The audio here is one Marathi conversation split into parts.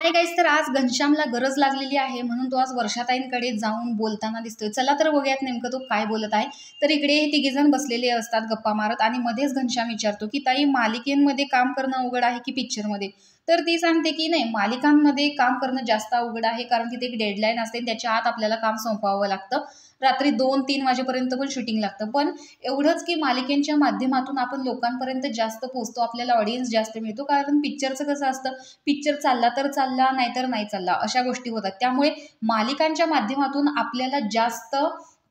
हे गाईस, तर आज घनश्यामला गरज लागलेली आहे म्हणून तो आज वर्षाताईंकडे जाऊन बोलताना दिसतोय। चला तर बघूयात नेमकं तो काय बोलत आहे। तर इकडे हे तिघेजण बसलेले असतात गप्पा मारत आणि मध्येच घनश्याम विचारतो की ताई, मालिकेमध्ये काम करणं अवघड आहे की पिक्चरमध्ये? तर ती सांगते की नाही, मालिकांमध्ये काम करणं जास्त अवघड आहे, कारण की ते एक डेडलाईन असते, त्याच्या आत आपल्याला काम संपवावं लागतं। रात्री 2-3 वाजेपर्यंत पण शूटिंग लागतं। पण एवढंच की मालिकेच्या माध्यमातून आपण लोकांपर्यंत जास्त पोहोचतो, आपल्याला ऑडियन्स जास्त मिळतो। कारण पिक्चरचं कसं असतं, पिक्चर चालला तर चालला, नाहीतर नाही चालला, अशा गोष्टी होतात। त्यामुळे मालिकांच्या माध्यमातून आपल्याला जास्त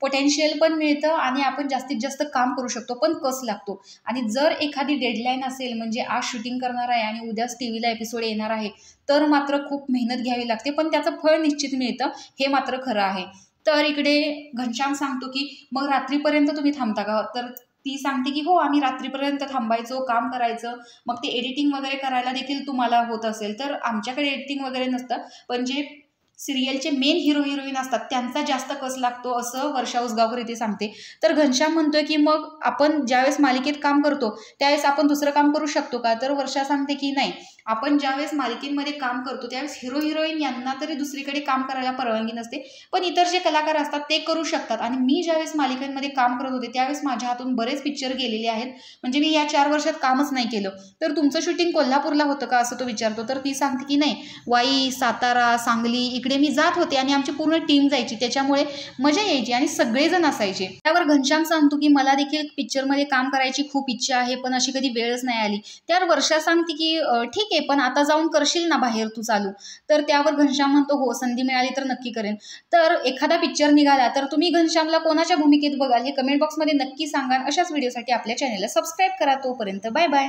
पोटेन्शियल पण मिळतं आणि आपण जास्तीत जास्त काम करू शकतो, पण कस लागतो। आणि जर एखादी डेडलाईन असेल, म्हणजे आज शूटिंग करणार आहे आणि उद्याच टीव्हीला एपिसोड येणार आहे, तर मात्र खूप मेहनत घ्यावी लागते, पण त्याचं फळ निश्चित मिळतं, हे मात्र खरं आहे। तर इकडे घनश्याम सांगतो की मग रात्रीपर्यंत तुम्ही थांबता का? तर ती सांगते की हो, आम्ही रात्रीपर्यंत थांबायचो, काम करायचं, मग ते एडिटिंग वगैरे करायला देखील तुम्हाला होत असेल। तर आमच्याकडे एडिटिंग वगैरे नसतं, पण जे सिरियलचे मेन हिरो हिरोईन असतात त्यांचा जास्त कस लागतो, असं वर्षा उसगावकर इथे सांगते। तर घनश्याम म्हणतोय की मग आपण ज्यावेळेस मालिकेत काम करतो त्यावेळेस आपण दुसरं काम करू शकतो का? तर वर्षा सांगते की नाही, आपण ज्यावेळेस मालिकेमध्ये काम करतो त्यावेळेस हिरो हिरोईन यांना तरी दुसरीकडे काम करायला परवानगी नसते, पण इतर जे कलाकार असतात ते करू शकतात। आणि मी ज्यावेळेस मालिकांमध्ये काम करत होते त्यावेळेस माझ्या हातून बरेच पिक्चर गेलेले आहेत, म्हणजे मी या 4 वर्षात कामच नाही केलं। तर तुमचं शूटिंग कोल्हापूरला होतं का, असं तो विचारतो। तर ती सांगते की नाही, वाई, सातारा, सांगली इकडे मी जात होते आणि आमची पूर्ण टीम जायची, त्याच्यामुळे मजा यायची आणि सगळेजण असायचे। त्यावर घनश्याम सांगतो की मला देखील पिक्चरमध्ये काम करायची खूप इच्छा आहे, पण अशी कधी वेळच नाही आली। त्यावर वर्षा सांगते की ठीक आहे, पण आता जाऊन करशील ना बाहेर तू चालू? तर त्यावर घनश्याम म्हणतो हो, संधी मिळाली तर नक्की करेन। तर एखादा पिक्चर निघाला तर तुम्ही घनश्यामला कोणाच्या भूमिकेत बघाल, हे कमेंट बॉक्समध्ये नक्की सांगा। अशाच व्हिडिओसाठी आपल्या चॅनलला सबस्क्राईब करा। तोपर्यंत बाय बाय।